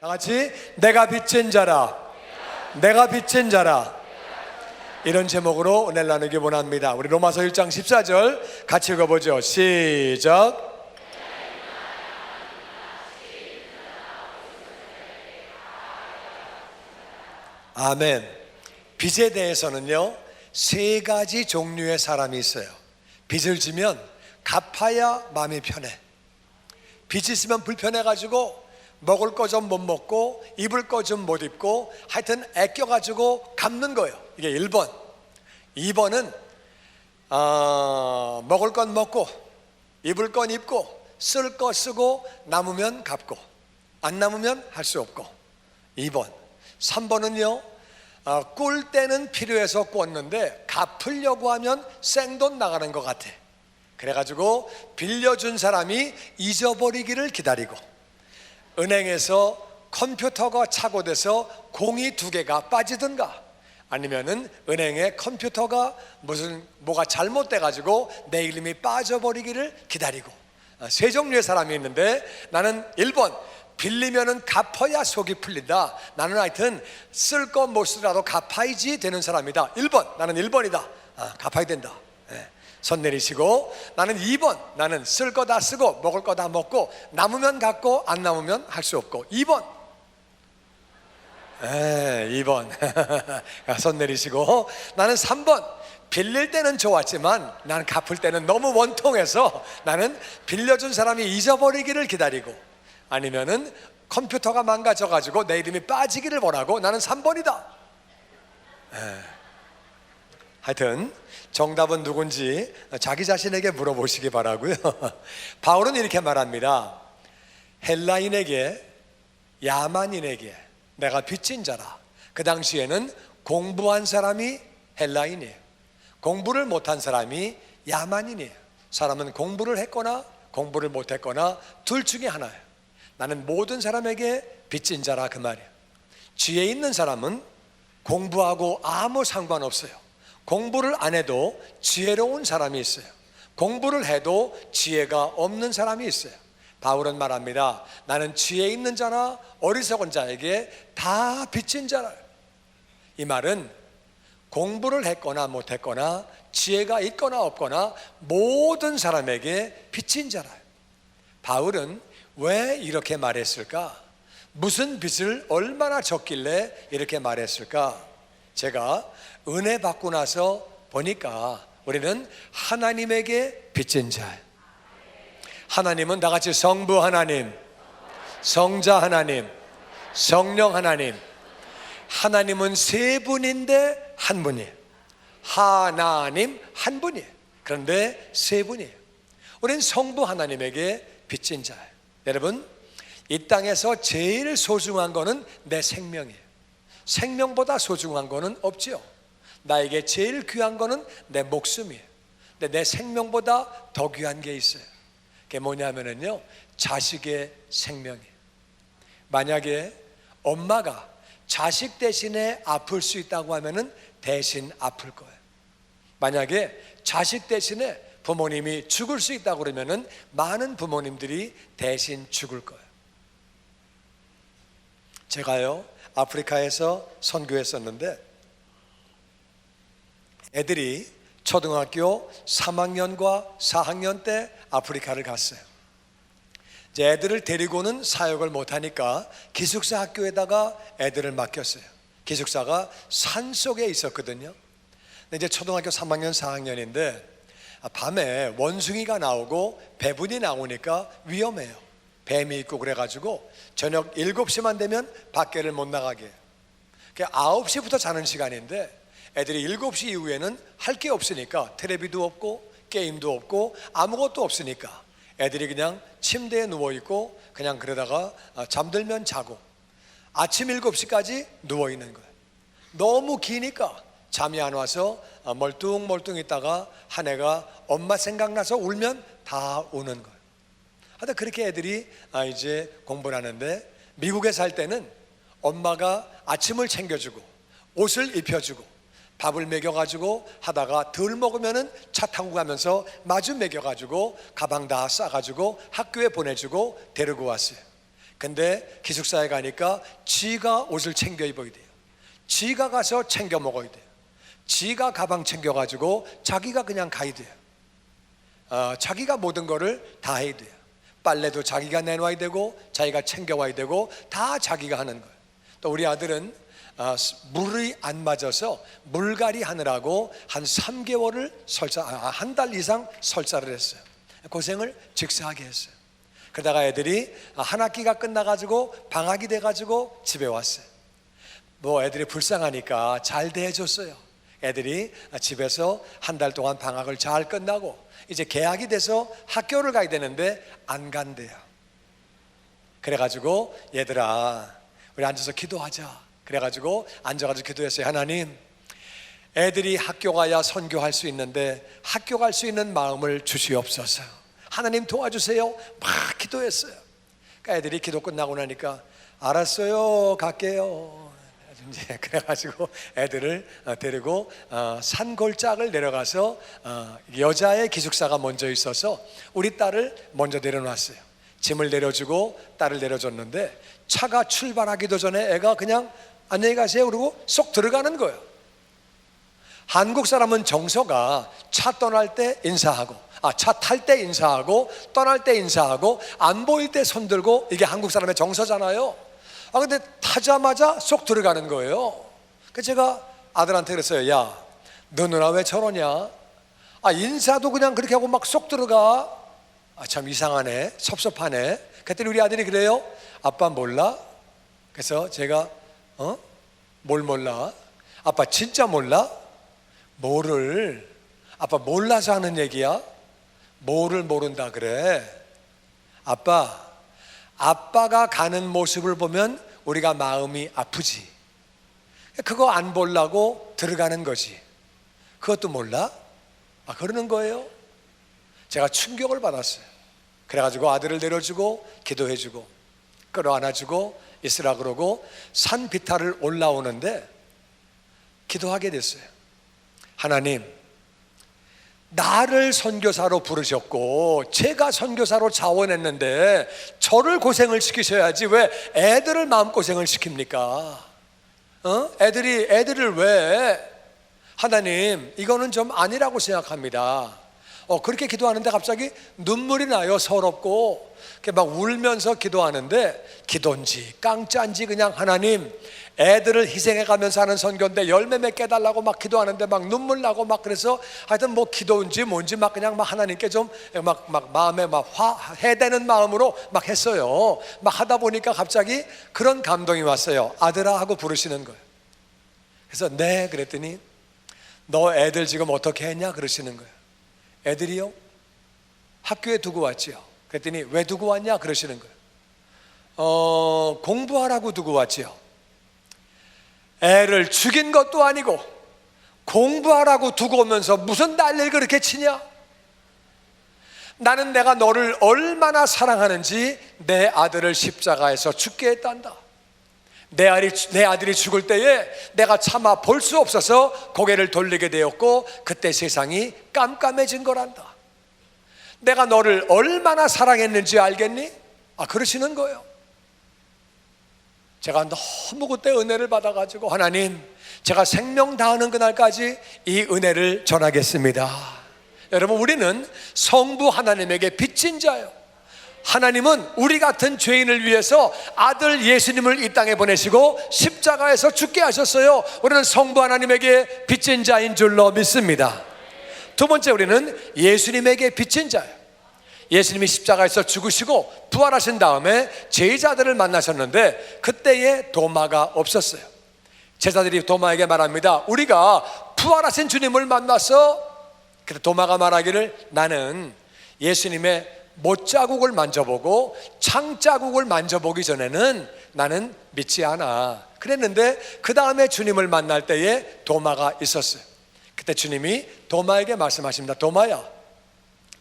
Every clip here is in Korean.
다 같이 내가 빚진 자라, 내가 빚진 자라. 이런 제목으로 은혜를 나누기 원합니다. 우리 로마서 1장 14절 같이 읽어보죠. 시작. 아멘. 빚에 대해서는요, 세 가지 종류의 사람이 있어요. 빚을 지면 갚아야 마음이 편해. 빚 있으면 불편해가지고 먹을 거 좀 못 먹고 입을 거 좀 못 입고 하여튼 아껴가지고 갚는 거예요. 이게 1번. 2번은 먹을 건 먹고 입을 건 입고 쓸 거 쓰고 남으면 갚고 안 남으면 할 수 없고. 2번. 3번은요, 꿀 때는 필요해서 꿨는데 갚으려고 하면 생돈 나가는 것 같아. 그래가지고 빌려준 사람이 잊어버리기를 기다리고, 은행에서 컴퓨터가 착오돼서 공이 2개가 빠지든가, 아니면은 은행에 컴퓨터가 뭐가 잘못돼가지고 내 이름이 빠져버리기를 기다리고. 세 종류의 사람이 있는데 나는 1번, 빌리면은 갚아야 속이 풀린다. 나는 하여튼 쓸 거 못 쓰더라도 갚아야지 되는 사람이다. 1번, 나는 1번이다. 갚아야 된다. 손 내리시고. 나는 2번, 나는 쓸 거 다 쓰고 먹을 거 다 먹고 남으면 갖고 안 남으면 할 수 없고. 2번. 2번. 손 내리시고. 나는 3번. 빌릴 때는 좋았지만 나는 갚을 때는 너무 원통해서 나는 빌려준 사람이 잊어버리기를 기다리고, 아니면은 컴퓨터가 망가져가지고 내 이름이 빠지기를 원하고. 나는 3번이다. 하여튼 정답은 누군지 자기 자신에게 물어보시기 바라고요. 바울은 이렇게 말합니다. 헬라인에게, 야만인에게 내가 빚진 자라. 그 당시에는 공부한 사람이 헬라인이에요. 공부를 못한 사람이 야만인이에요. 사람은 공부를 했거나 공부를 못했거나 둘 중에 하나예요. 나는 모든 사람에게 빚진 자라, 그 말이에요. 지혜 있는 사람은 공부하고 아무 상관없어요. 공부를 안 해도 지혜로운 사람이 있어요. 공부를 해도 지혜가 없는 사람이 있어요. 바울은 말합니다. 나는 지혜 있는 자나 어리석은 자에게 다 빚진 자라. 이 말은 공부를 했거나 못했거나 지혜가 있거나 없거나 모든 사람에게 빚진 자라. 바울은 왜 이렇게 말했을까? 무슨 빚을 얼마나 졌길래 이렇게 말했을까? 제가 은혜 받고 나서 보니까 우리는 하나님에게 빚진 자예요. 하나님은 다 같이 성부 하나님, 성자 하나님, 성령 하나님. 하나님은 세 분인데 한 분이에요. 하나님 한 분이에요. 그런데 세 분이에요. 우리는 성부 하나님에게 빚진 자예요. 여러분, 이 땅에서 제일 소중한 거는 내 생명이에요. 생명보다 소중한 거는 없지요. 나에게 제일 귀한 거는 내 목숨이에요. 근데 내 생명보다 더 귀한 게 있어요. 그게 뭐냐면요, 자식의 생명이에요. 만약에 엄마가 자식 대신에 아플 수 있다고 하면은 대신 아플 거예요. 만약에 자식 대신에 부모님이 죽을 수 있다고 그러면은 많은 부모님들이 대신 죽을 거예요. 제가요, 아프리카에서 선교했었는데 애들이 초등학교 3학년과 4학년 때 아프리카를 갔어요. 이제 애들을 데리고는 사역을 못하니까 기숙사 학교에다가 애들을 맡겼어요. 기숙사가 산속에 있었거든요. 근데 이제 초등학교 3학년 4학년인데 밤에 원숭이가 나오고 배분이 나오니까 위험해요. 뱀이 있고 그래가지고 저녁 7시만 되면 밖에를 못 나가게 해요. 9시부터 자는 시간인데 애들이 7시 이후에는 할 게 없으니까, 텔레비도 없고 게임도 없고 아무것도 없으니까 애들이 그냥 침대에 누워있고 그냥 그러다가 잠들면 자고 아침 7시까지 누워있는 거예요. 너무 기니까 잠이 안 와서 멀뚱멀뚱 있다가 한 애가 엄마 생각나서 울면 다 우는 거예요. 하여튼 그렇게 애들이 이제 공부를 하는데, 미국에 살 때는 엄마가 아침을 챙겨주고 옷을 입혀주고 밥을 먹여가지고 하다가 덜 먹으면은 차 타고 가면서 마주 먹여가지고 가방 다 싸가지고 학교에 보내주고 데리고 왔어요. 근데 기숙사에 가니까 지가 옷을 챙겨 입어야 돼요. 지가 가서 챙겨 먹어야 돼요. 지가 가방 챙겨가지고 자기가 그냥 가야 돼요. 자기가 모든 거를 다 해야 돼요. 빨래도 자기가 내놔야 되고 자기가 챙겨와야 되고 다 자기가 하는 거예요. 또 우리 아들은 물이 안 맞아서 물갈이 하느라고 한 3개월을 한 달 이상 설사를 했어요. 고생을 직사하게 했어요. 그러다가 애들이 한 학기가 끝나가지고 방학이 돼가지고 집에 왔어요. 뭐 애들이 불쌍하니까 잘 대해줬어요. 애들이 집에서 한 달 동안 방학을 잘 끝나고 이제 개학이 돼서 학교를 가야 되는데 안 간대요. 그래가지고 얘들아 우리 앉아서 기도하자. 그래가지고 앉아가지고 기도했어요. 하나님, 애들이 학교 가야 선교할 수 있는데 학교 갈 수 있는 마음을 주시옵소서. 하나님 도와주세요. 막 기도했어요. 그러니까 애들이 기도 끝나고 나니까 알았어요, 갈게요. 이제 그래가지고 애들을 데리고 산골짜기를 내려가서 여자의 기숙사가 먼저 있어서 우리 딸을 먼저 내려놨어요. 짐을 내려주고 딸을 내려줬는데 차가 출발하기도 전에 애가 그냥 안녕히 가세요 그러고 쏙 들어가는 거예요. 한국 사람은 정서가 차 떠날 때 인사하고 차 탈 때 인사하고 떠날 때 인사하고 안 보일 때 손 들고, 이게 한국 사람의 정서잖아요. 근데 타자마자 쏙 들어가는 거예요. 그래서 제가 아들한테 그랬어요. 야, 너 누나 왜 저러냐? 인사도 그냥 그렇게 하고 막 쏙 들어가. 참 이상하네, 섭섭하네. 그랬더니 우리 아들이 그래요. 아빠 몰라? 그래서 제가 뭘 몰라? 아빠 진짜 몰라? 뭐를? 아빠 몰라서 하는 얘기야? 뭐를 모른다 그래? 아빠가 가는 모습을 보면 우리가 마음이 아프지. 그거 안 보려고 들어가는 거지. 그것도 몰라? 그러는 거예요. 제가 충격을 받았어요. 그래가지고 아들을 내려주고 기도해주고 끌어안아주고 있으라 그러고 산 비탈을 올라오는데 기도하게 됐어요. 하나님, 나를 선교사로 부르셨고 제가 선교사로 자원했는데 저를 고생을 시키셔야지 왜 애들을 마음고생을 시킵니까? 애들을 왜? 하나님, 이거는 좀 아니라고 생각합니다. 그렇게 기도하는데 갑자기 눈물이 나요. 서럽고 막 울면서 기도하는데 기도인지 깡짠지 그냥 하나님, 애들을 희생해 가면서 하는 선교인데 열매 맺게 해달라고 막 기도하는데 막 눈물 나고 막 그래서 하여튼 뭐 기도인지 뭔지 막 그냥 막 하나님께 좀 막 마음에 막 해대는 마음으로 막 했어요. 막 하다 보니까 갑자기 그런 감동이 왔어요. 아들아 하고 부르시는 거예요. 그래서 네 그랬더니 너 애들 지금 어떻게 했냐 그러시는 거예요. 애들이요? 학교에 두고 왔지요. 그랬더니 왜 두고 왔냐 그러시는 거예요. 공부하라고 두고 왔지요. 애를 죽인 것도 아니고 공부하라고 두고 오면서 무슨 난리를 그렇게 치냐? 나는 내가 너를 얼마나 사랑하는지 내 아들을 십자가에서 죽게 했단다. 내 아들이 죽을 때에 내가 차마 볼 수 없어서 고개를 돌리게 되었고 그때 세상이 깜깜해진 거란다. 내가 너를 얼마나 사랑했는지 알겠니? 그러시는 거예요. 제가 너무 그때 은혜를 받아가지고 하나님, 제가 생명 다하는 그날까지 이 은혜를 전하겠습니다. 여러분, 우리는 성부 하나님에게 빚진 자예요. 하나님은 우리 같은 죄인을 위해서 아들 예수님을 이 땅에 보내시고 십자가에서 죽게 하셨어요. 우리는 성부 하나님에게 빚진 자인 줄로 믿습니다. 두 번째, 우리는 예수님에게 빚진 자예요. 예수님이 십자가에서 죽으시고 부활하신 다음에 제자들을 만나셨는데 그때에 도마가 없었어요. 제자들이 도마에게 말합니다. 우리가 부활하신 주님을 만났어. 그때 도마가 말하기를 나는 예수님의 못자국을 만져보고 창자국을 만져보기 전에는 나는 믿지 않아. 그랬는데 그 다음에 주님을 만날 때에 도마가 있었어요. 그때 주님이 도마에게 말씀하십니다. 도마야,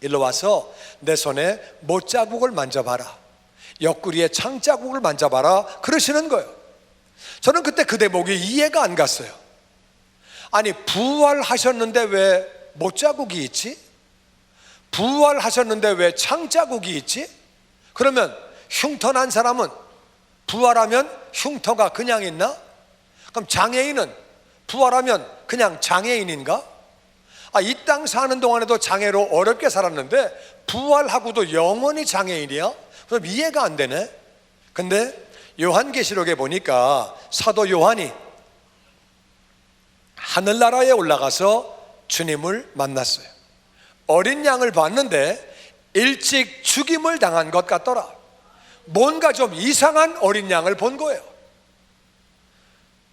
일로 와서 내 손에 못자국을 만져봐라. 옆구리에 창자국을 만져봐라. 그러시는 거예요. 저는 그때 그 대목이 이해가 안 갔어요. 아니, 부활하셨는데 왜 못자국이 있지? 부활하셨는데 왜 창자국이 있지? 그러면 흉터난 사람은 부활하면 흉터가 그냥 있나? 그럼 장애인은 부활하면 그냥 장애인인가? 이 땅 사는 동안에도 장애로 어렵게 살았는데 부활하고도 영원히 장애인이야? 그럼 이해가 안 되네. 근데 요한계시록에 보니까 사도 요한이 하늘나라에 올라가서 주님을 만났어요. 어린 양을 봤는데 일찍 죽임을 당한 것 같더라. 뭔가 좀 이상한 어린 양을 본 거예요.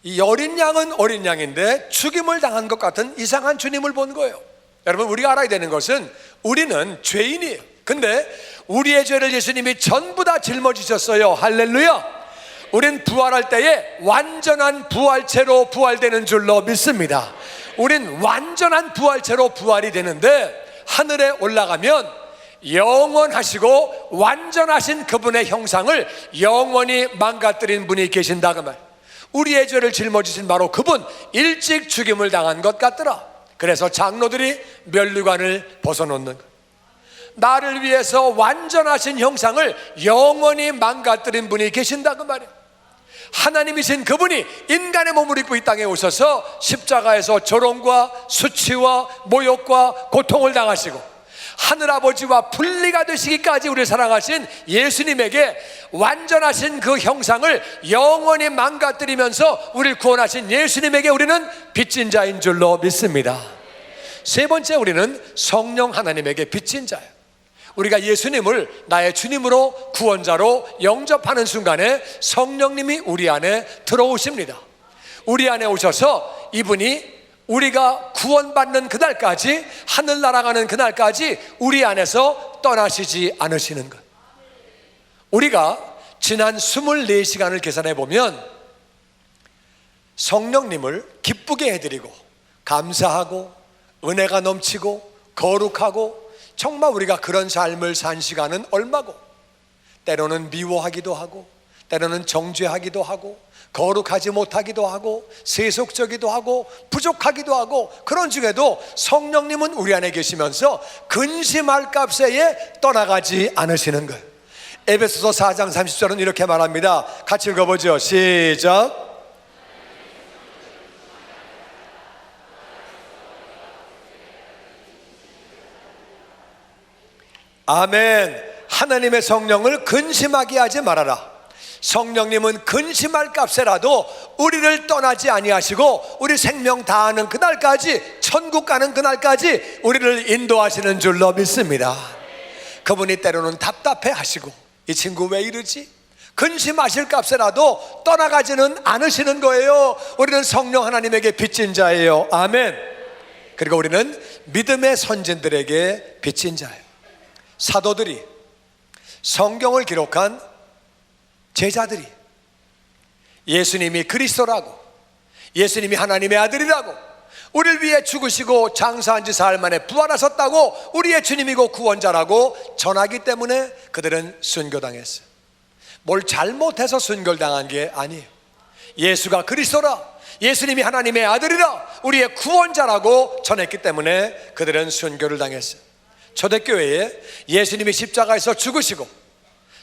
이 어린 양은 어린 양인데 죽임을 당한 것 같은 이상한 주님을 본 거예요. 여러분, 우리가 알아야 되는 것은 우리는 죄인이에요. 근데 우리의 죄를 예수님이 전부 다 짊어지셨어요. 할렐루야. 우린 부활할 때에 완전한 부활체로 부활되는 줄로 믿습니다. 우린 완전한 부활체로 부활이 되는데 하늘에 올라가면 영원하시고 완전하신 그분의 형상을 영원히 망가뜨린 분이 계신다 그 말. 우리의 죄를 짊어지신 바로 그분, 일찍 죽임을 당한 것 같더라. 그래서 장로들이 면류관을 벗어놓는 것. 나를 위해서 완전하신 형상을 영원히 망가뜨린 분이 계신다 그 말이에요. 하나님이신 그분이 인간의 몸을 입고 이 땅에 오셔서 십자가에서 조롱과 수치와 모욕과 고통을 당하시고 하늘아버지와 분리가 되시기까지 우리를 사랑하신 예수님에게 완전하신 그 형상을 영원히 망가뜨리면서 우리를 구원하신 예수님에게 우리는 빚진 자인 줄로 믿습니다. 세 번째, 우리는 성령 하나님에게 빚진 자예요. 우리가 예수님을 나의 주님으로 구원자로 영접하는 순간에 성령님이 우리 안에 들어오십니다. 우리 안에 오셔서 이분이 우리가 구원받는 그날까지, 하늘 날아가는 그날까지 우리 안에서 떠나시지 않으시는 것. 우리가 지난 24시간을 계산해 보면 성령님을 기쁘게 해드리고 감사하고 은혜가 넘치고 거룩하고 정말 우리가 그런 삶을 산 시간은 얼마고, 때로는 미워하기도 하고 때로는 정죄하기도 하고 거룩하지 못하기도 하고 세속적이기도 하고 부족하기도 하고, 그런 중에도 성령님은 우리 안에 계시면서 근심할 값에 떠나가지 않으시는 것. 에베소서 4장 30절은 이렇게 말합니다. 같이 읽어보죠. 시작. 아멘. 하나님의 성령을 근심하게 하지 말아라. 성령님은 근심할 값에라도 우리를 떠나지 아니하시고 우리 생명 다하는 그날까지, 천국 가는 그날까지 우리를 인도하시는 줄로 믿습니다. 그분이 때로는 답답해 하시고 이 친구 왜 이러지? 근심하실 값에라도 떠나가지는 않으시는 거예요. 우리는 성령 하나님에게 빚진 자예요. 아멘. 그리고 우리는 믿음의 선진들에게 빚진 자예요. 사도들이, 성경을 기록한 제자들이 예수님이 그리스도라고, 예수님이 하나님의 아들이라고, 우리를 위해 죽으시고 장사한 지 사흘 만에 부활하셨다고, 우리의 주님이고 구원자라고 전하기 때문에 그들은 순교당했어요. 뭘 잘못해서 순교를 당한 게 아니에요. 예수가 그리스도라, 예수님이 하나님의 아들이라, 우리의 구원자라고 전했기 때문에 그들은 순교를 당했어요. 초대교회에 예수님이 십자가에서 죽으시고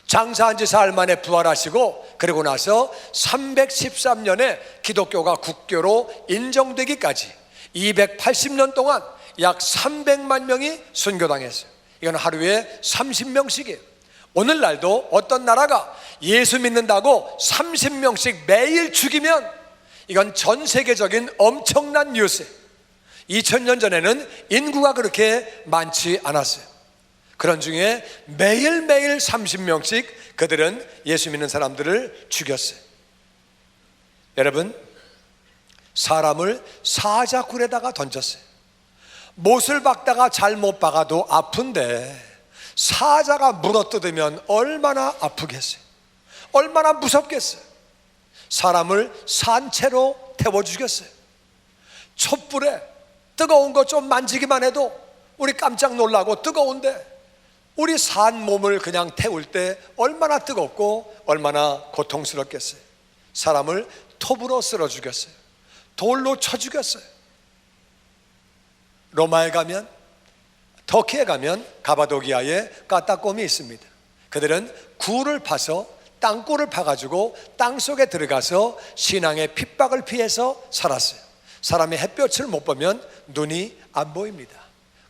장사한 지 사흘 만에 부활하시고, 그리고 나서 313년에 기독교가 국교로 인정되기까지 280년 동안 약 300만 명이 순교당했어요. 이건 하루에 30명씩이에요. 오늘날도 어떤 나라가 예수 믿는다고 30명씩 매일 죽이면 이건 전 세계적인 엄청난 뉴스예요. 2000년 전에는 인구가 그렇게 많지 않았어요. 그런 중에 매일매일 30명씩 그들은 예수 믿는 사람들을 죽였어요. 여러분, 사람을 사자굴에다가 던졌어요. 못을 박다가 잘못 박아도 아픈데 사자가 물어뜯으면 얼마나 아프겠어요? 얼마나 무섭겠어요? 사람을 산채로 태워 죽였어요. 촛불에 뜨거운 거 좀 만지기만 해도 우리 깜짝 놀라고 뜨거운데, 우리 산 몸을 그냥 태울 때 얼마나 뜨겁고 얼마나 고통스럽겠어요. 사람을 톱으로 쓸어 죽였어요. 돌로 쳐 죽였어요. 로마에 가면, 터키에 가면 가바도기아에 까따꼼이 있습니다. 그들은 굴을 파서 땅굴을 파가지고 땅속에 들어가서 신앙의 핍박을 피해서 살았어요. 사람이 햇볕을 못 보면 눈이 안 보입니다.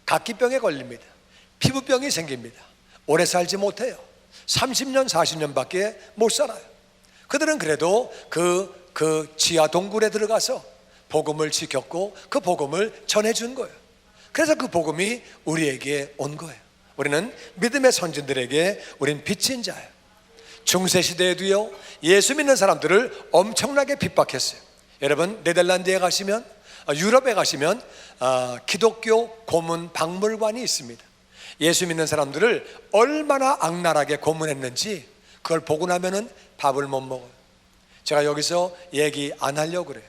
각기병에 걸립니다. 피부병이 생깁니다. 오래 살지 못해요. 30년 40년밖에 못 살아요. 그들은 그래도 그 지하 동굴에 들어가서 복음을 지켰고 그 복음을 전해준 거예요. 그래서 그 복음이 우리에게 온 거예요. 우리는 믿음의 선진들에게 우린 빚진 자예요. 중세시대에도요, 예수 믿는 사람들을 엄청나게 핍박했어요. 여러분, 네덜란드에 가시면, 유럽에 가시면 기독교 고문 박물관이 있습니다. 예수 믿는 사람들을 얼마나 악랄하게 고문했는지 그걸 보고 나면은 밥을 못 먹어요. 제가 여기서 얘기 안 하려고 그래요.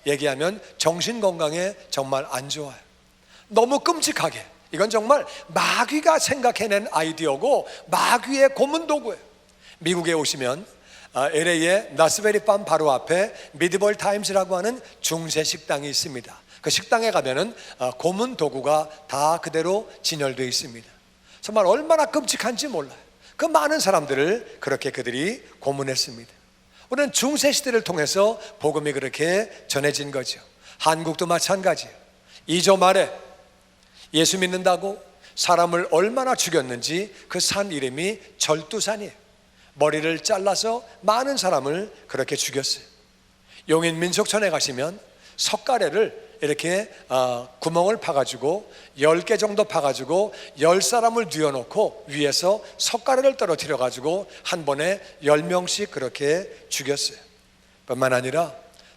얘기하면 정신 건강에 정말 안 좋아요. 너무 끔찍하게, 이건 정말 마귀가 생각해낸 아이디어고 마귀의 고문 도구예요. 미국에 오시면 LA의 나스베리팜 바로 앞에 미드볼 타임즈라고 하는 중세 식당이 있습니다. 그 식당에 가면은 고문 도구가 다 그대로 진열되어 있습니다. 정말 얼마나 끔찍한지 몰라요. 그 많은 사람들을 그렇게 그들이 고문했습니다. 우리는 중세 시대를 통해서 복음이 그렇게 전해진 거죠. 한국도 마찬가지예요. 2조 말에 예수 믿는다고 사람을 얼마나 죽였는지 그 산 이름이 절두산이에요. 머리를 잘라서 많은 사람을 그렇게 죽였어요. 용인 민속촌에 가시면 석가래를 이렇게 구멍을 파가지고 10개 정도 파가지고 10사람을 뉘어놓고 위에서 석가래를 떨어뜨려 가지고 한 번에 10명씩 그렇게 죽였어요. 뿐만 아니라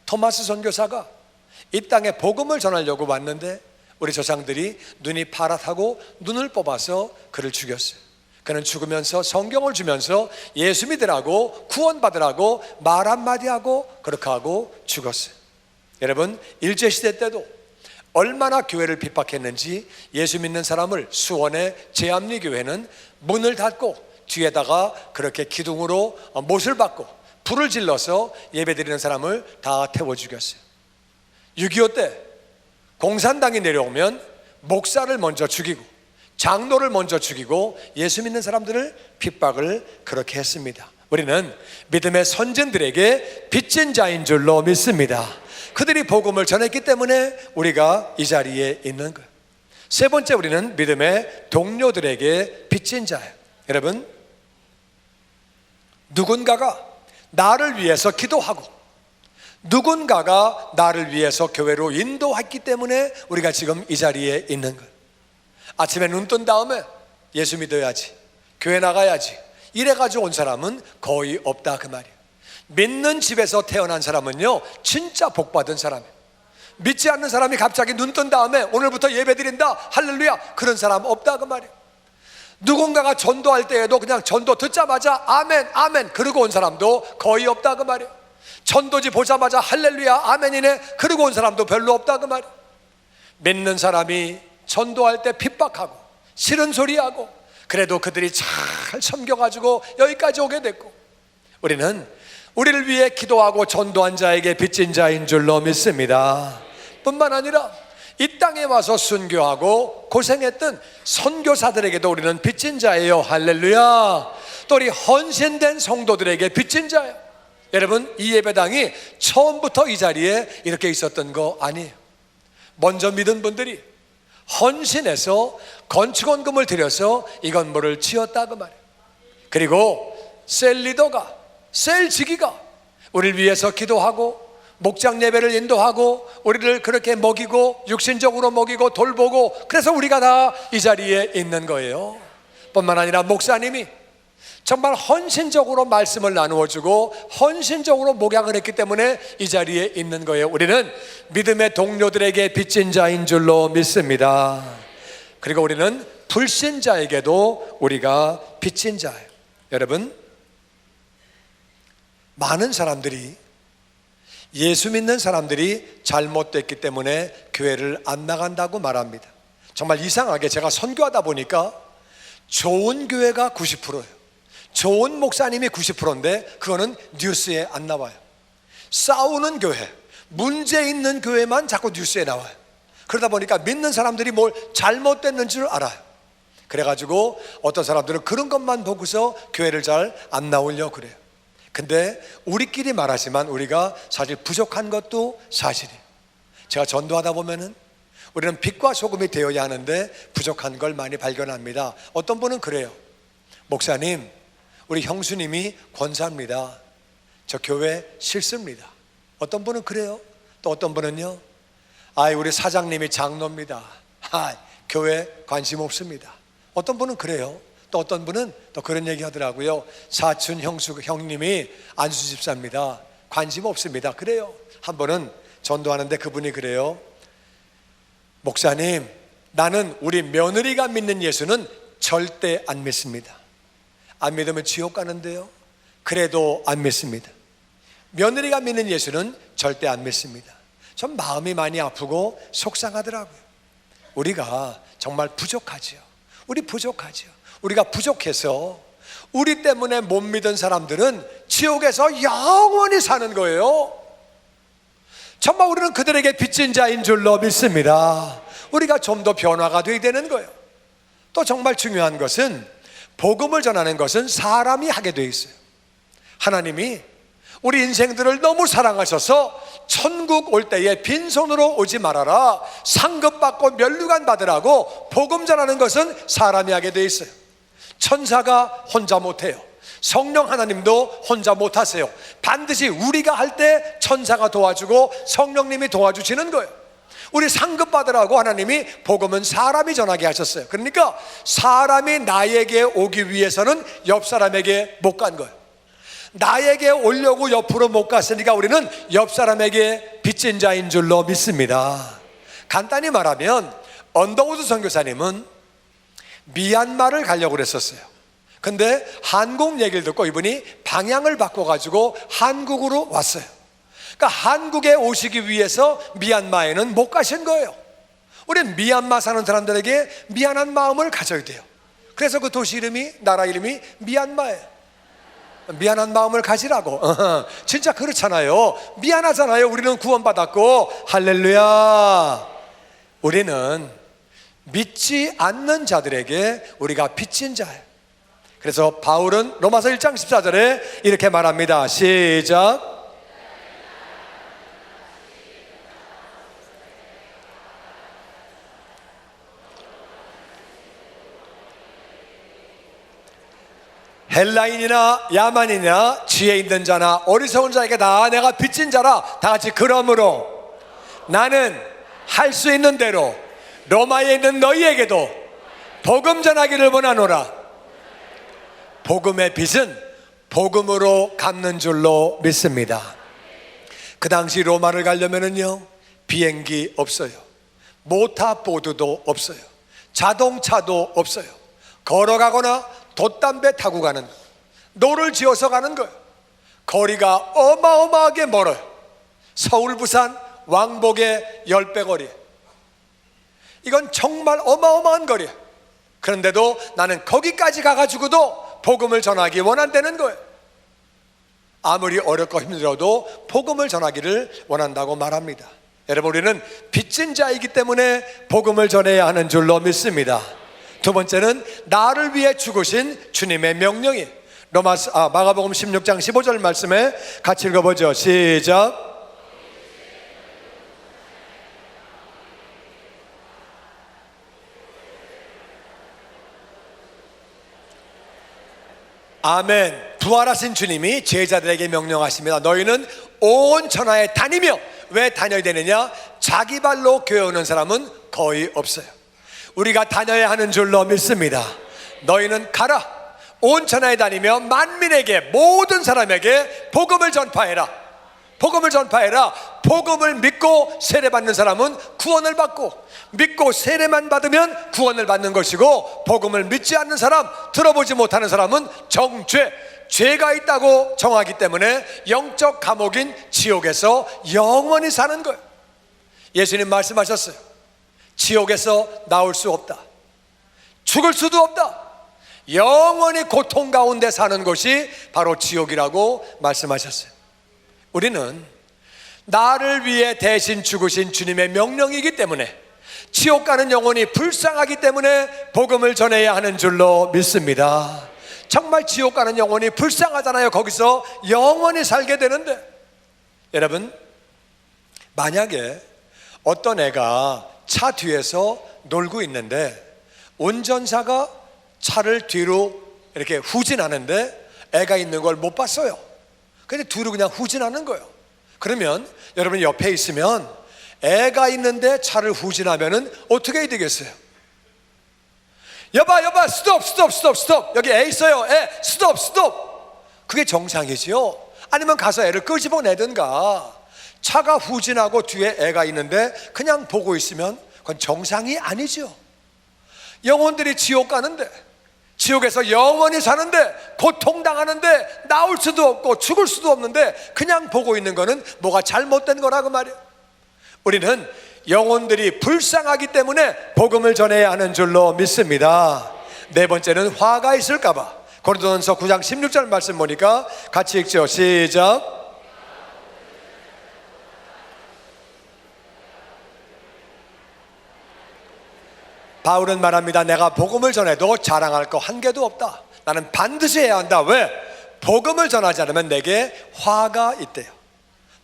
토마스 선교사가 이 땅에 복음을 전하려고 왔는데 우리 조상들이 눈이 파랗다고 눈을 뽑아서 그를 죽였어요. 그는 죽으면서 성경을 주면서 예수 믿으라고 구원받으라고 말 한마디 하고 그렇게 하고 죽었어요. 여러분, 일제시대 때도 얼마나 교회를 핍박했는지 예수 믿는 사람을 수원의 제암리교회는 문을 닫고 뒤에다가 그렇게 기둥으로 못을 박고 불을 질러서 예배드리는 사람을 다 태워 죽였어요. 6.25 때 공산당이 내려오면 목사를 먼저 죽이고 장로를 먼저 죽이고 예수 믿는 사람들을 핍박을 그렇게 했습니다. 우리는 믿음의 선진들에게 빚진 자인 줄로 믿습니다. 그들이 복음을 전했기 때문에 우리가 이 자리에 있는 거예요. 세 번째, 우리는 믿음의 동료들에게 빚진 자예요. 여러분, 누군가가 나를 위해서 기도하고 누군가가 나를 위해서 교회로 인도했기 때문에 우리가 지금 이 자리에 있는 거예요. 아침에 눈 뜬 다음에 예수 믿어야지, 교회 나가야지 이래가지고 온 사람은 거의 없다 그 말이에요. 믿는 집에서 태어난 사람은요 진짜 복받은 사람이에요. 믿지 않는 사람이 갑자기 눈 뜬 다음에 오늘부터 예배 드린다 할렐루야 그런 사람 없다 그 말이에요. 누군가가 전도할 때에도 그냥 전도 듣자마자 아멘 아멘 그러고 온 사람도 거의 없다 그 말이에요. 전도지 보자마자 할렐루야 아멘이네 그러고 온 사람도 별로 없다 그 말이에요. 믿는 사람이 전도할 때 핍박하고 싫은 소리하고 그래도 그들이 잘 섬겨가지고 여기까지 오게 됐고, 우리는 우리를 위해 기도하고 전도한 자에게 빚진 자인 줄로 믿습니다. 뿐만 아니라 이 땅에 와서 순교하고 고생했던 선교사들에게도 우리는 빚진 자예요. 할렐루야. 또 우리 헌신된 성도들에게 빚진 자예요. 여러분, 이 예배당이 처음부터 이 자리에 이렇게 있었던 거 아니에요. 먼저 믿은 분들이 헌신해서 건축원금을 들여서 이 건물을 지었다 그 말이에요. 그리고 셀 리더가, 셀 지기가 우리를 위해서 기도하고 목장 예배를 인도하고 우리를 그렇게 먹이고 육신적으로 먹이고 돌보고 그래서 우리가 다 이 자리에 있는 거예요. 뿐만 아니라 목사님이 정말 헌신적으로 말씀을 나누어주고 헌신적으로 목양을 했기 때문에 이 자리에 있는 거예요. 우리는 믿음의 동료들에게 빚진 자인 줄로 믿습니다. 그리고 우리는 불신자에게도 우리가 빚진 자예요. 여러분, 많은 사람들이 예수 믿는 사람들이 잘못됐기 때문에 교회를 안 나간다고 말합니다. 정말 이상하게 제가 선교하다 보니까 좋은 교회가 90%예요. 좋은 목사님이 90%인데 그거는 뉴스에 안 나와요. 싸우는 교회, 문제 있는 교회만 자꾸 뉴스에 나와요. 그러다 보니까 믿는 사람들이 뭘 잘못됐는 줄 알아요. 그래가지고 어떤 사람들은 그런 것만 보고서 교회를 잘 안 나오려고 그래요. 근데 우리끼리 말하지만 우리가 사실 부족한 것도 사실이에요. 제가 전도하다 보면은 우리는 빛과 소금이 되어야 하는데 부족한 걸 많이 발견합니다. 어떤 분은 그래요. 목사님, 우리 형수님이 권사입니다. 저 교회 싫습니다. 어떤 분은 그래요. 또 어떤 분은요, 우리 사장님이 장로입니다. 교회 관심 없습니다. 어떤 분은 그래요. 또 어떤 분은 또 그런 얘기 하더라고요. 사촌 형님이 안수 집사입니다. 관심 없습니다. 그래요. 한 번은 전도하는데 그분이 그래요. 목사님, 나는 우리 며느리가 믿는 예수는 절대 안 믿습니다. 안 믿으면 지옥 가는데요. 그래도 안 믿습니다. 며느리가 믿는 예수는 절대 안 믿습니다. 전 마음이 많이 아프고 속상하더라고요. 우리가 정말 부족하지요. 우리 부족하지요. 우리가 부족해서 우리 때문에 못 믿은 사람들은 지옥에서 영원히 사는 거예요. 정말 우리는 그들에게 빚진 자인 줄로 믿습니다. 우리가 좀 더 변화가 되어야 되는 거예요. 또 정말 중요한 것은 복음을 전하는 것은 사람이 하게 되어 있어요. 하나님이 우리 인생들을 너무 사랑하셔서 천국 올 때에 빈손으로 오지 말아라, 상급받고 면류관 받으라고 복음 전하는 것은 사람이 하게 되어 있어요. 천사가 혼자 못해요. 성령 하나님도 혼자 못하세요. 반드시 우리가 할 때 천사가 도와주고 성령님이 도와주시는 거예요. 우리 상급 받으라고 하나님이 복음은 사람이 전하게 하셨어요. 그러니까 사람이 나에게 오기 위해서는 옆 사람에게 못 간 거예요. 나에게 오려고 옆으로 못 갔으니까 우리는 옆 사람에게 빚진 자인 줄로 믿습니다. 간단히 말하면 언더우드 선교사님은 미얀마를 가려고 그랬었어요. 근데 한국 얘기를 듣고 이분이 방향을 바꿔가지고 한국으로 왔어요. 그러니까 한국에 오시기 위해서 미얀마에는 못 가신 거예요. 우리는 미얀마 사는 사람들에게 미안한 마음을 가져야 돼요. 그래서 그 도시 이름이, 나라 이름이 미얀마예요. 미안한 마음을 가지라고. 진짜 그렇잖아요. 미안하잖아요. 우리는 구원받았고. 할렐루야. 우리는 믿지 않는 자들에게 우리가 빚진 자예요. 그래서 바울은 로마서 1장 14절에 이렇게 말합니다. 시작. 헬라인이나 야만이나 지혜 있는 자나 어리석은 자에게 다 내가 빚진 자라. 다 같이 그러므로 나는 할 수 있는 대로 로마에 있는 너희에게도 복음 전하기를 원하노라. 복음의 빚은 복음으로 갚는 줄로 믿습니다. 그 당시 로마를 가려면은요, 비행기 없어요. 모타보드도 없어요. 자동차도 없어요. 걸어가거나 돛담배 타고 가는, 노를 지어서 가는 거예요. 거리가 어마어마하게 멀어요. 서울, 부산, 왕복의 10배 거리. 이건 정말 어마어마한 거리예요. 그런데도 나는 거기까지 가가지고도 복음을 전하기 원한다는 거예요. 아무리 어렵고 힘들어도 복음을 전하기를 원한다고 말합니다. 여러분, 우리는 빚진 자이기 때문에 복음을 전해야 하는 줄로 믿습니다. 두 번째는 나를 위해 죽으신 주님의 명령이 마가복음 16장 15절 말씀에 같이 읽어보죠. 시작. 아멘. 부활하신 주님이 제자들에게 명령하십니다. 너희는 온 천하에 다니며. 왜 다녀야 되느냐? 자기 발로 교회 오는 사람은 거의 없어요. 우리가 다녀야 하는 줄로 믿습니다. 너희는 가라. 온 천하에 다니며 만민에게, 모든 사람에게 복음을 전파해라. 복음을 전파해라. 복음을 믿고 세례받는 사람은 구원을 받고, 믿고 세례만 받으면 구원을 받는 것이고, 복음을 믿지 않는 사람, 들어보지 못하는 사람은 정죄, 죄가 있다고 정하기 때문에 영적 감옥인 지옥에서 영원히 사는 거예요. 예수님 말씀하셨어요. 지옥에서 나올 수 없다. 죽을 수도 없다. 영원히 고통 가운데 사는 것이 바로 지옥이라고 말씀하셨어요. 우리는 나를 위해 대신 죽으신 주님의 명령이기 때문에, 지옥 가는 영혼이 불쌍하기 때문에 복음을 전해야 하는 줄로 믿습니다. 정말 지옥 가는 영혼이 불쌍하잖아요. 거기서 영원히 살게 되는데, 여러분, 만약에 어떤 애가 차 뒤에서 놀고 있는데 운전사가 차를 뒤로 이렇게 후진하는데 애가 있는 걸 못 봤어요. 근데 뒤로 그냥 후진하는 거예요. 그러면 여러분 옆에 있으면 애가 있는데 차를 후진하면은 어떻게 해야 되겠어요? 여봐 스톱 여기 애 있어요. 애 스톱. 그게 정상이지요. 아니면 가서 애를 끄집어내든가. 차가 후진하고 뒤에 애가 있는데 그냥 보고 있으면 그건 정상이 아니죠. 영혼들이 지옥 가는데, 지옥에서 영원히 사는데, 고통당하는데, 나올 수도 없고 죽을 수도 없는데 그냥 보고 있는 거는 뭐가 잘못된 거라고 말이에요. 우리는 영혼들이 불쌍하기 때문에 복음을 전해야 하는 줄로 믿습니다. 네 번째는 화가 있을까 봐. 고린도전서 9장 16절 말씀 보니까 같이 읽죠. 시작. 바울은 말합니다. 내가 복음을 전해도 자랑할 거 한 개도 없다. 나는 반드시 해야 한다. 왜? 복음을 전하지 않으면 내게 화가 있대요.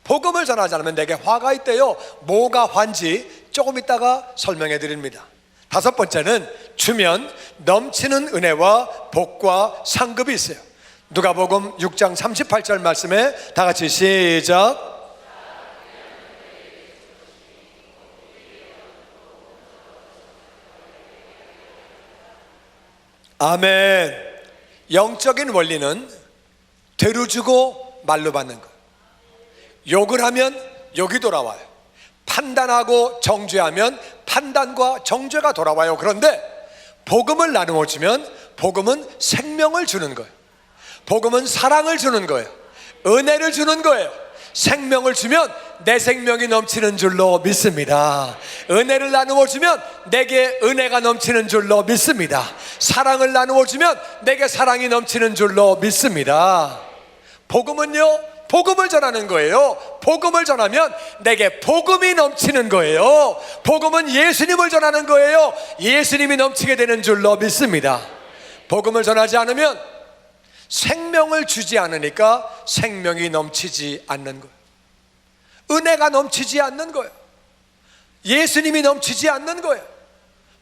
복음을 전하지 않으면 내게 화가 있대요. 뭐가 화인지 조금 있다가 설명해 드립니다. 다섯 번째는 주면 넘치는 은혜와 복과 상급이 있어요. 누가복음 6장 38절 말씀에 다 같이 시작. 아멘. 영적인 원리는 되로 주고 말로 받는 것. 욕을 하면 욕이 돌아와요. 판단하고 정죄하면 판단과 정죄가 돌아와요. 그런데 복음을 나누어 주면 복음은 생명을 주는 거예요. 복음은 사랑을 주는 거예요. 은혜를 주는 거예요. 생명을 주면 내 생명이 넘치는 줄로 믿습니다. 은혜를 나누어 주면 내게 은혜가 넘치는 줄로 믿습니다. 사랑을 나누어 주면 내게 사랑이 넘치는 줄로 믿습니다. 복음은요, 복음을 전하는 거예요. 복음을 전하면 내게 복음이 넘치는 거예요. 복음은 예수님을 전하는 거예요. 예수님이 넘치게 되는 줄로 믿습니다. 복음을 전하지 않으면 생명을 주지 않으니까 생명이 넘치지 않는 거예요. 은혜가 넘치지 않는 거예요. 예수님이 넘치지 않는 거예요.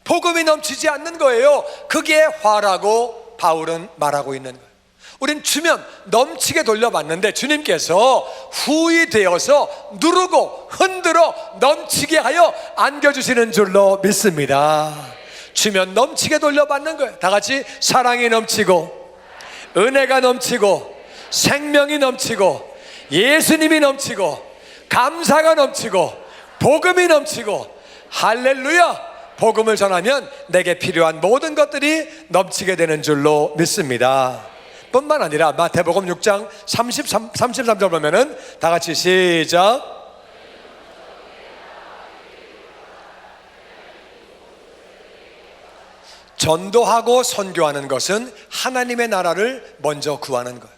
복음이 넘치지 않는 거예요. 그게 화라고 바울은 말하고 있는 거예요. 우린 주면 넘치게 돌려받는데 주님께서 후히 되어서 누르고 흔들어 넘치게 하여 안겨주시는 줄로 믿습니다. 주면 넘치게 돌려받는 거예요. 다 같이 사랑이 넘치고 은혜가 넘치고 생명이 넘치고 예수님이 넘치고 감사가 넘치고 복음이 넘치고 할렐루야. 복음을 전하면 내게 필요한 모든 것들이 넘치게 되는 줄로 믿습니다. 뿐만 아니라 마태복음 6장 33절 보면은 다 같이 시작. 전도하고 선교하는 것은 하나님의 나라를 먼저 구하는 거예요.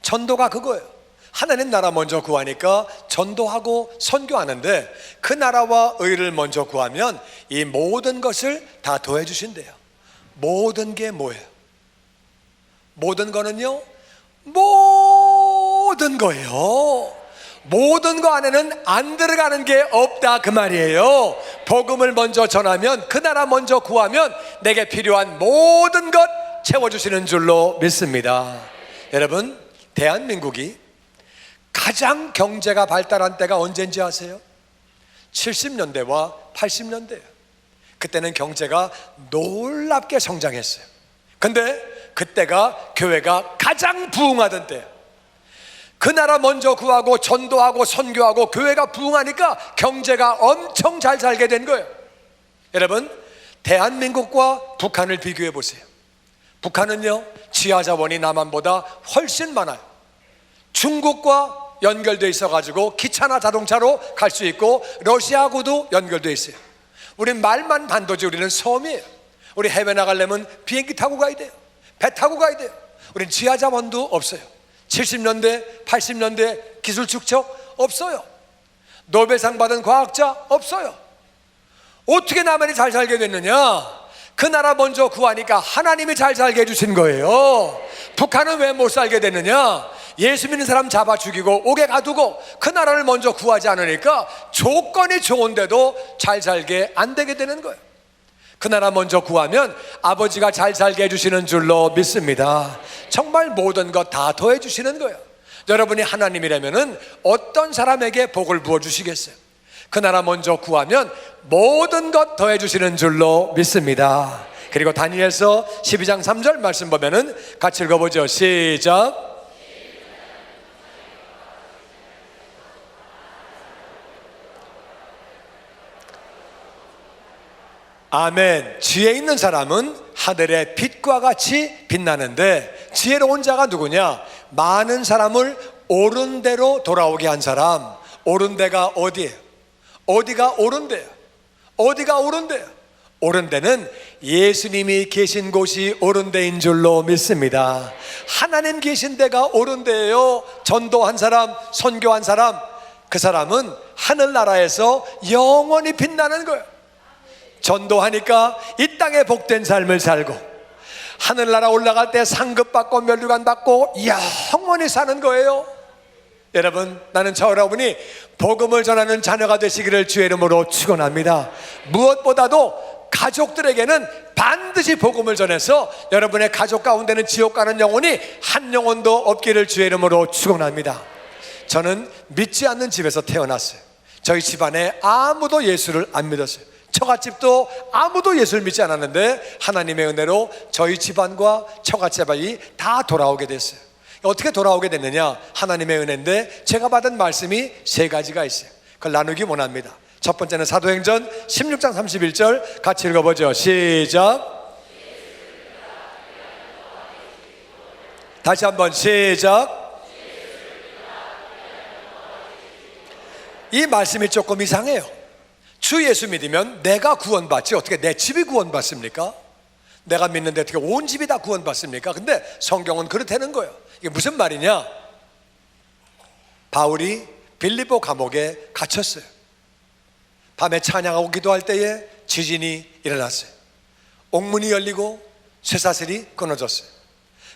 전도가 그거예요. 하나님 나라 먼저 구하니까 전도하고 선교하는데 그 나라와 의를 먼저 구하면 이 모든 것을 다 더해 주신대요. 모든 게 뭐예요? 모든 거는요, 모든 거예요. 모든 거 안에는 안 들어가는 게 없다 그 말이에요. 복음을 먼저 전하면, 그 나라 먼저 구하면 내게 필요한 모든 것 채워주시는 줄로 믿습니다. 여러분, 대한민국이 가장 경제가 발달한 때가 언제인지 아세요? 70년대와 80년대예요. 그때는 경제가 놀랍게 성장했어요. 근데 그때가 교회가 가장 부흥하던 때예요. 그 나라 먼저 구하고 전도하고 선교하고 교회가 부흥하니까 경제가 엄청 잘 살게 된 거예요. 여러분, 대한민국과 북한을 비교해 보세요. 북한은요, 지하자원이 남한보다 훨씬 많아요. 중국과 연결돼 있어가지고 기차나 자동차로 갈 수 있고 러시아하고도 연결돼 있어요. 우린 말만 반도지 우리는 섬이에요. 우리 해외 나가려면 비행기 타고 가야 돼요. 배 타고 가야 돼요. 우린 지하자원도 없어요. 70년대, 80년대 기술 축적 없어요. 노벨상 받은 과학자 없어요. 어떻게 남한이 잘 살게 됐느냐? 그 나라 먼저 구하니까 하나님이 잘 살게 해주신 거예요. 북한은 왜 못 살게 됐느냐? 예수 믿는 사람 잡아 죽이고 옥에 가두고 그 나라를 먼저 구하지 않으니까 조건이 좋은데도 잘 살게 안 되게 되는 거예요. 그 나라 먼저 구하면 아버지가 잘 살게 해주시는 줄로 믿습니다. 정말 모든 것 다 더해 주시는 거예요. 여러분이 하나님이라면 어떤 사람에게 복을 부어주시겠어요? 그 나라 먼저 구하면 모든 것 더해 주시는 줄로 믿습니다. 그리고 다니엘서 12장 3절 말씀 보면은 같이 읽어보죠. 시작. 아멘. 지혜 있는 사람은 하늘의 빛과 같이 빛나는데 지혜로운 자가 누구냐? 많은 사람을 옳은 대로 돌아오게 한 사람. 옳은 데가 어디예요? 어디가 옳은 데예요? 어디가 옳은 데예요? 옳은 데는 예수님이 계신 곳이 옳은 데인 줄로 믿습니다. 하나님 계신 데가 옳은 데예요. 전도한 사람, 선교한 사람, 그 사람은 하늘나라에서 영원히 빛나는 거예요. 전도하니까 이 땅에 복된 삶을 살고 하늘나라 올라갈 때 상급받고 면류관 받고 영원히 사는 거예요. 여러분, 나는 저 여러분이 복음을 전하는 자녀가 되시기를 주의 이름으로 축원합니다. 무엇보다도 가족들에게는 반드시 복음을 전해서 여러분의 가족 가운데는 지옥 가는 영혼이 한 영혼도 없기를 주의 이름으로 축원합니다. 저는 믿지 않는 집에서 태어났어요. 저희 집안에 아무도 예수를 안 믿었어요. 처갓집도 아무도 예수를 믿지 않았는데 하나님의 은혜로 저희 집안과 처갓집안이 다 돌아오게 됐어요. 어떻게 돌아오게 됐느냐? 하나님의 은혜인데 제가 받은 말씀이 세 가지가 있어요. 그걸 나누기 원합니다. 첫 번째는 사도행전 16장 31절 같이 읽어보죠. 시작. 다시 한번 시작. 이 말씀이 조금 이상해요. 주 예수 믿으면 내가 구원받지 어떻게 내 집이 구원받습니까? 내가 믿는데 어떻게 온 집이 다 구원받습니까? 근데 성경은 그렇다는 거예요. 이게 무슨 말이냐? 바울이 빌립보 감옥에 갇혔어요. 밤에 찬양하고 기도할 때에 지진이 일어났어요. 옥문이 열리고 쇠사슬이 끊어졌어요.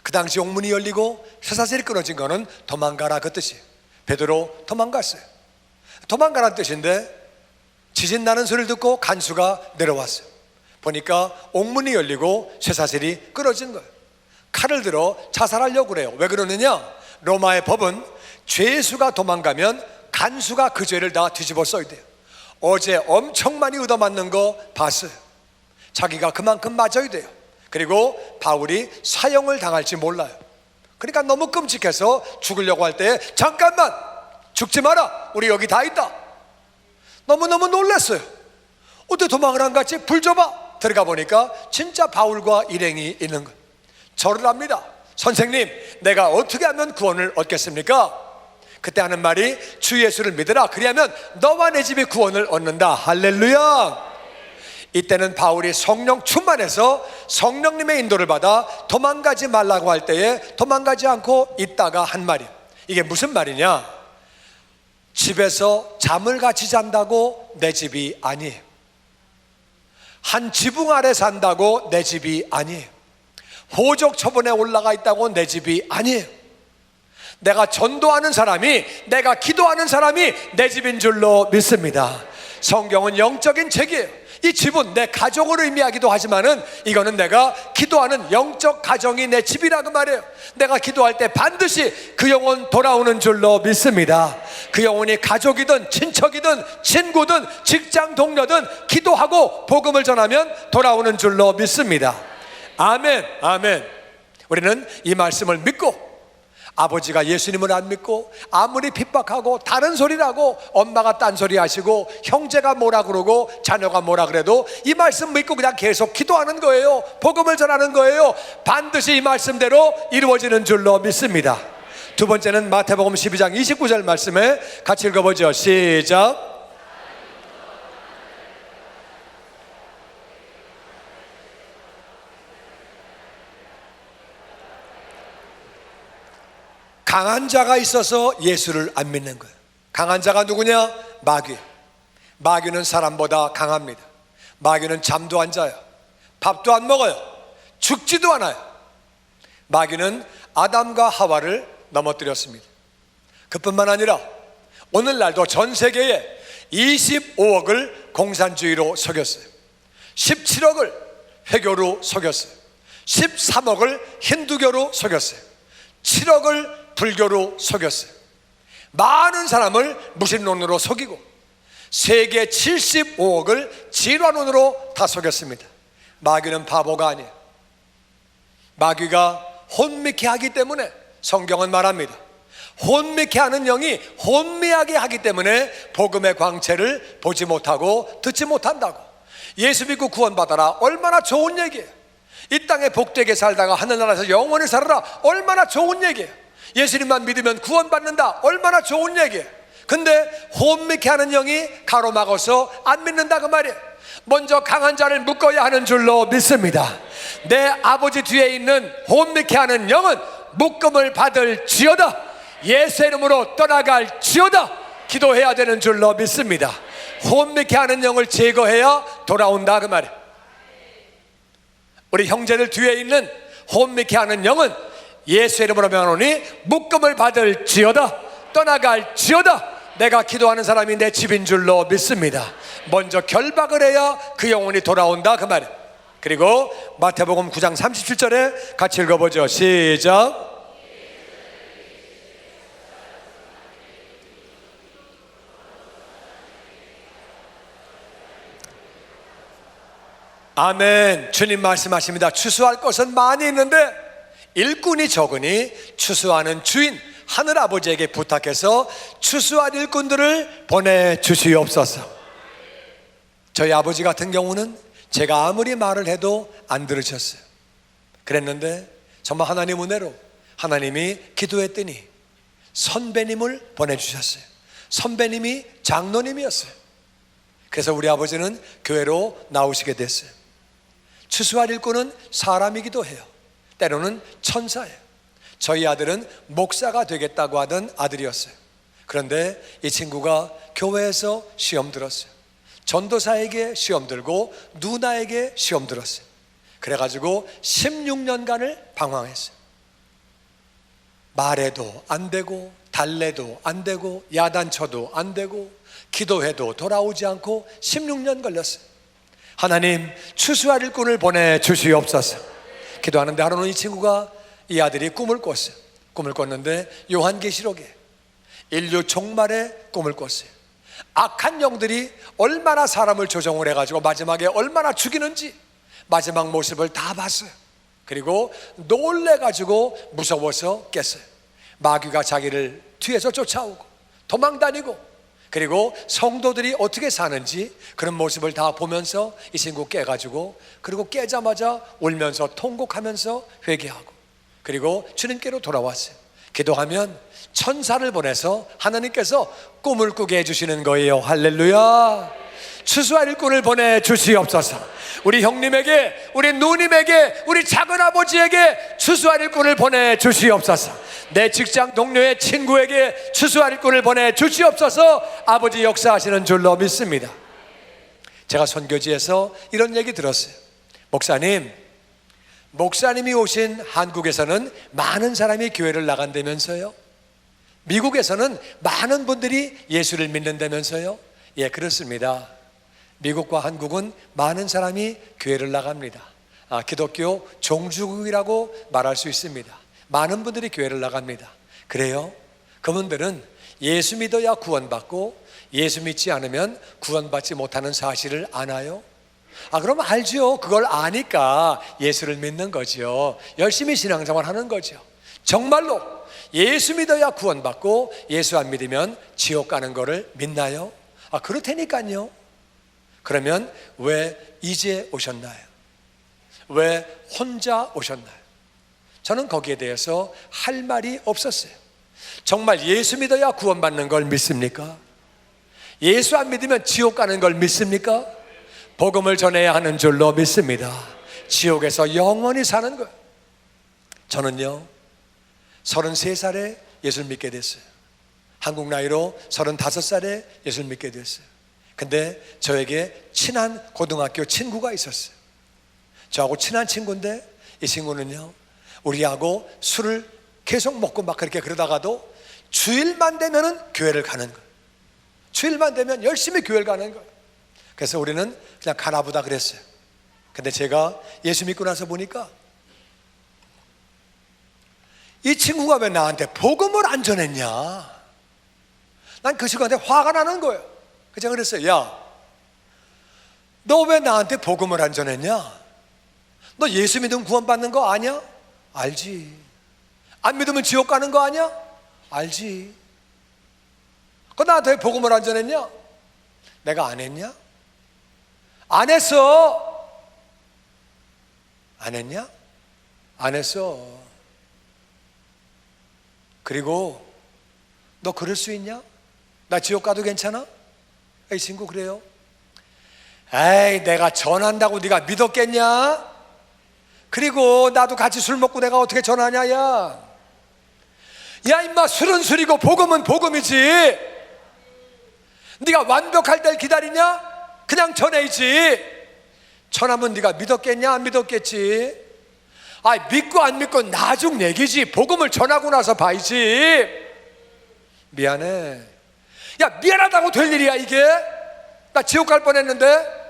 그 당시 옥문이 열리고 쇠사슬이 끊어진 거는 도망가라 그 뜻이에요. 베드로 도망갔어요. 도망가라는 뜻인데 지진 나는 소리를 듣고 간수가 내려왔어요. 보니까 옥문이 열리고 쇠사슬이 끊어진 거예요. 칼을 들어 자살하려고 그래요. 왜 그러느냐? 로마의 법은 죄수가 도망가면 간수가 그 죄를 다 뒤집어 써야 돼요. 어제 엄청 많이 얻어맞는 거 봤어요. 자기가 그만큼 맞아야 돼요. 그리고 바울이 사형을 당할지 몰라요. 그러니까 너무 끔찍해서 죽으려고 할 때 잠깐만 죽지 마라, 우리 여기 다 있다. 너무너무 놀랐어요. 어떻게 도망을 안 갔지? 불 줘봐. 들어가 보니까 진짜 바울과 일행이 있는 거예요. 절을 합니다. 선생님, 내가 어떻게 하면 구원을 얻겠습니까? 그때 하는 말이 주 예수를 믿으라. 그리하면 너와 내 집이 구원을 얻는다. 할렐루야. 이때는 바울이 성령 충만해서 성령님의 인도를 받아 도망가지 말라고 할 때에 도망가지 않고 있다가 한 말이에요. 이게 무슨 말이냐? 집에서 잠을 같이 잔다고 내 집이 아니에요. 한 지붕 아래 산다고 내 집이 아니에요. 호적 처분에 올라가 있다고 내 집이 아니에요. 내가 전도하는 사람이, 내가 기도하는 사람이 내 집인 줄로 믿습니다. 성경은 영적인 책이에요. 이 집은 내 가족을 의미하기도 하지만은 이거는 내가 기도하는 영적 가정이 내 집이라고 말해요. 내가 기도할 때 반드시 그 영혼 돌아오는 줄로 믿습니다. 그 영혼이 가족이든 친척이든 친구든 직장 동료든 기도하고 복음을 전하면 돌아오는 줄로 믿습니다. 아멘, 아멘. 우리는 이 말씀을 믿고, 아버지가 예수님을 안 믿고 아무리 핍박하고 다른 소리라고 엄마가 딴소리 하시고 형제가 뭐라 그러고 자녀가 뭐라 그래도 이 말씀 믿고 그냥 계속 기도하는 거예요. 복음을 전하는 거예요. 반드시 이 말씀대로 이루어지는 줄로 믿습니다. 두 번째는 마태복음 12장 29절 말씀에 같이 읽어보죠. 시작. 강한 자가 있어서 예수를 안 믿는 거예요. 강한 자가 누구냐? 마귀. 마귀는 사람보다 강합니다. 마귀는 잠도 안 자요. 밥도 안 먹어요. 죽지도 않아요. 마귀는 아담과 하와를 넘어뜨렸습니다. 그뿐만 아니라 오늘날도 전 세계에 25억을 공산주의로 속였어요. 17억을 회교로 속였어요. 13억을 힌두교로 속였어요. 7억을 불교로 속였어요. 많은 사람을 무신론으로 속이고 세계 75억을 진화론으로 다 속였습니다. 마귀는 바보가 아니에요. 마귀가 혼미케 하기 때문에 성경은 말합니다. 혼미케 하는 영이 혼미하게 하기 때문에 복음의 광채를 보지 못하고 듣지 못한다고. 예수 믿고 구원받아라, 얼마나 좋은 얘기예요. 이 땅에 복되게 살다가 하늘나라에서 영원히 살아라, 얼마나 좋은 얘기예요. 예수님만 믿으면 구원받는다, 얼마나 좋은 얘기예요. 근데 혼미케 하는 영이 가로막아서 안 믿는다 그 말이에요. 먼저 강한 자를 묶어야 하는 줄로 믿습니다. 내 아버지 뒤에 있는 혼미케 하는 영은 묶음을 받을 지어다, 예수의 이름으로 떠나갈 지어다 기도해야 되는 줄로 믿습니다. 혼미케 하는 영을 제거해야 돌아온다 그 말이에요. 우리 형제들 뒤에 있는 혼미케 하는 영은 예수의 이름으로 명하노니 묶음을 받을 지어다, 떠나갈 지어다. 내가 기도하는 사람이 내 집인 줄로 믿습니다. 먼저 결박을 해야 그 영혼이 돌아온다 그 말이에요. 그리고 마태복음 9장 37절에 같이 읽어보죠. 시작. 아멘. 주님 말씀하십니다. 추수할 것은 많이 있는데 일꾼이 적으니 추수하는 주인 하늘아버지에게 부탁해서 추수할 일꾼들을 보내주시옵소서. 저희 아버지 같은 경우는 제가 아무리 말을 해도 안 들으셨어요. 그랬는데 정말 하나님 은혜로 하나님이 기도했더니 선배님을 보내주셨어요. 선배님이 장로님이었어요. 그래서 우리 아버지는 교회로 나오시게 됐어요. 추수할 일꾼은 사람이기도 해요. 때로는 천사예요. 저희 아들은 목사가 되겠다고 하던 아들이었어요. 그런데 이 친구가 교회에서 시험 들었어요. 전도사에게 시험 들고 누나에게 시험 들었어요. 그래가지고 16년간을 방황했어요. 말해도 안 되고 달래도 안 되고 야단쳐도 안 되고 기도해도 돌아오지 않고 16년 걸렸어요. 하나님, 추수할 일꾼을 보내주시옵소서. 기도하는데 하루는 이 친구가, 이 아들이 꿈을 꿨어요. 꿈을 꿨는데 요한계시록에 인류 종말의 꿈을 꿨어요. 악한 영들이 얼마나 사람을 조종을 해가지고 마지막에 얼마나 죽이는지 마지막 모습을 다 봤어요. 그리고 놀래가지고 무서워서 깼어요. 마귀가 자기를 뒤에서 쫓아오고 도망다니고, 그리고 성도들이 어떻게 사는지 그런 모습을 다 보면서 이 친구 깨가지고, 그리고 깨자마자 울면서 통곡하면서 회개하고, 그리고 주님께로 돌아왔어요. 기도하면 천사를 보내서 하나님께서 꿈을 꾸게 해주시는 거예요. 할렐루야. 추수할 일꾼을 보내주시옵소서. 우리 형님에게, 우리 누님에게, 우리 작은아버지에게 추수할 일꾼을 보내주시옵소서. 내 직장 동료의 친구에게 추수할 일꾼을 보내주시옵소서. 아버지 역사하시는 줄로 믿습니다. 제가 선교지에서 이런 얘기 들었어요. 목사님이 오신 한국에서는 많은 사람이 교회를 나간다면서요? 미국에서는 많은 분들이 예수를 믿는다면서요? 예, 그렇습니다. 미국과 한국은 많은 사람이 교회를 나갑니다. 기독교 종주국이라고 말할 수 있습니다. 많은 분들이 교회를 나갑니다. 그래요? 그분들은 예수 믿어야 구원받고 예수 믿지 않으면 구원받지 못하는 사실을 아나요? 그럼 알죠. 그걸 아니까 예수를 믿는 거죠. 열심히 신앙생활 하는 거죠. 정말로 예수 믿어야 구원받고 예수 안 믿으면 지옥 가는 거를 믿나요? 그렇다니까요. 그러면 왜 이제 오셨나요? 왜 혼자 오셨나요? 저는 거기에 대해서 할 말이 없었어요. 정말 예수 믿어야 구원받는 걸 믿습니까? 예수 안 믿으면 지옥 가는 걸 믿습니까? 복음을 전해야 하는 줄로 믿습니다. 지옥에서 영원히 사는 거예요. 저는요 33살에 예수를 믿게 됐어요. 한국 나이로 35살에 예수를 믿게 됐어요. 근데 저에게 친한 고등학교 친구가 있었어요. 저하고 친한 친구인데 이 친구는요 우리하고 술을 계속 먹고 막 그렇게 그러다가도 주일만 되면은 교회를 가는 거예요. 주일만 되면 열심히 교회를 가는 거예요. 그래서 우리는 그냥 가나보다 그랬어요. 근데 제가 예수 믿고 나서 보니까 이 친구가 왜 나한테 복음을 안 전했냐, 난 그 친구한테 화가 나는 거예요. 그래서 제가 그랬어요. 야, 너 왜 나한테 복음을 안 전했냐? 너 예수 믿으면 구원받는 거 아냐? 알지. 안 믿으면 지옥 가는 거 아냐? 알지. 그 나한테 왜 복음을 안 전했냐? 내가 안 했냐? 안 했어. 안 했냐? 안 했어. 그리고 너 그럴 수 있냐? 나 지옥 가도 괜찮아? 이 친구 그래요. 에이, 내가 전한다고 네가 믿었겠냐? 그리고 나도 같이 술 먹고 내가 어떻게 전하냐? 야 임마, 술은 술이고 복음은 복음이지. 네가 완벽할 때 기다리냐? 그냥 전해야지. 전하면 네가 믿었겠냐? 안 믿었겠지. 믿고 안 믿고 나중 얘기지. 복음을 전하고 나서 봐야지. 미안해. 야, 미안하다고 될 일이야 이게? 나 지옥 갈 뻔했는데.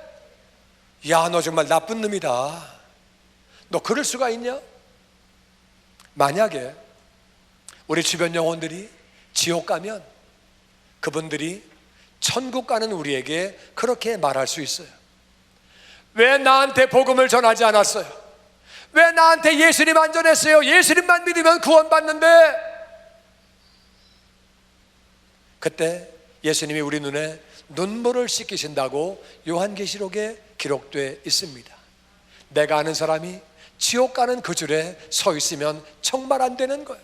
야, 너 정말 나쁜 놈이다. 너 그럴 수가 있냐? 만약에 우리 주변 영혼들이 지옥 가면 그분들이 천국 가는 우리에게 그렇게 말할 수 있어요. 왜 나한테 복음을 전하지 않았어요? 왜 나한테 예수님 안 전했어요? 예수님만 믿으면 구원받는데. 그때 예수님이 우리 눈에 눈물을 씻기신다고 요한계시록에 기록되어 있습니다. 내가 아는 사람이 지옥 가는 그 줄에 서 있으면 정말 안 되는 거예요.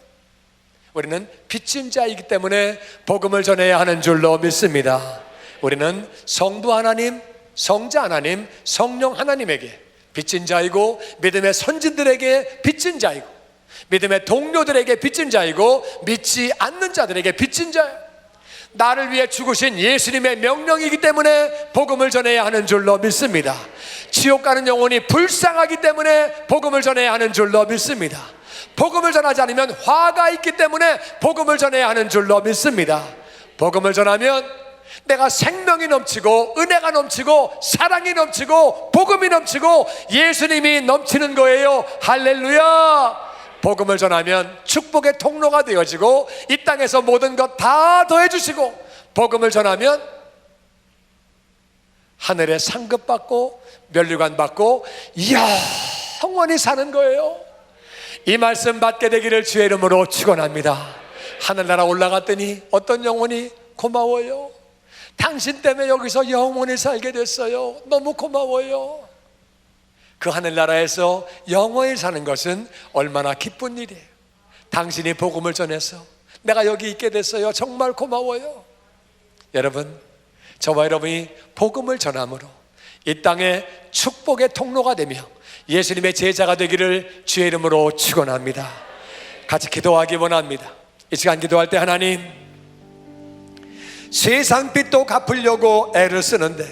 우리는 빚진 자이기 때문에 복음을 전해야 하는 줄로 믿습니다. 우리는 성부 하나님, 성자 하나님, 성령 하나님에게 빚진 자이고, 믿음의 선진들에게 빚진 자이고, 믿음의 동료들에게 빚진 자이고, 믿지 않는 자들에게 빚진 자예요. 나를 위해 죽으신 예수님의 명령이기 때문에 복음을 전해야 하는 줄로 믿습니다. 지옥 가는 영혼이 불쌍하기 때문에 복음을 전해야 하는 줄로 믿습니다. 복음을 전하지 않으면 화가 있기 때문에 복음을 전해야 하는 줄로 믿습니다. 복음을 전하면 내가 생명이 넘치고 은혜가 넘치고 사랑이 넘치고 복음이 넘치고 예수님이 넘치는 거예요. 할렐루야. 복음을 전하면 축복의 통로가 되어지고 이 땅에서 모든 것 다 더해주시고, 복음을 전하면 하늘에 상급 받고 면류관 받고 영원히 사는 거예요. 이 말씀 받게 되기를 주의 이름으로 축원합니다. 하늘나라 올라갔더니 어떤 영혼이 고마워요. 당신 때문에 여기서 영원히 살게 됐어요. 너무 고마워요. 그 하늘나라에서 영원히 사는 것은 얼마나 기쁜 일이에요. 당신이 복음을 전해서 내가 여기 있게 됐어요. 정말 고마워요. 여러분, 저와 여러분이 복음을 전함으로 이 땅에 축복의 통로가 되며 예수님의 제자가 되기를 주의 이름으로 축원합니다. 같이 기도하기 원합니다. 이 시간 기도할 때, 하나님, 세상 빚도 갚으려고 애를 쓰는데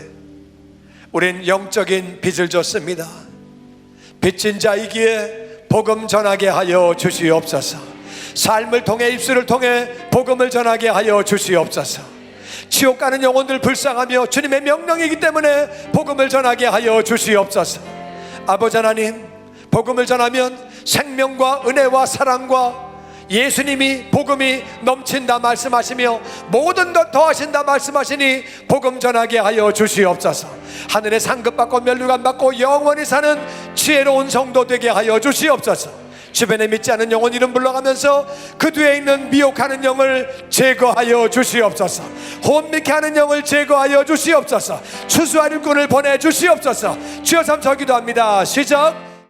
우린 영적인 빚을 졌습니다. 빚진 자이기에 복음 전하게 하여 주시옵소서. 삶을 통해, 입술을 통해 복음을 전하게 하여 주시옵소서. 지옥 가는 영혼들 불쌍하며 주님의 명령이기 때문에 복음을 전하게 하여 주시옵소서. 아버지 하나님, 복음을 전하면 생명과 은혜와 사랑과 예수님이 복음이 넘친다 말씀하시며 모든 것 더하신다 말씀하시니 복음 전하게 하여 주시옵소서. 하늘에 상급받고 면류관 받고 영원히 사는 지혜로운 성도 되게 하여 주시옵소서. 주변에 믿지 않은 영혼 이름 불러가면서 그 뒤에 있는 미혹하는 영을 제거하여 주시옵소서. 혼미케 하는 영을 제거하여 주시옵소서. 추수할 일꾼을 보내 주시옵소서. 주여 삼 기도합니다. 시작.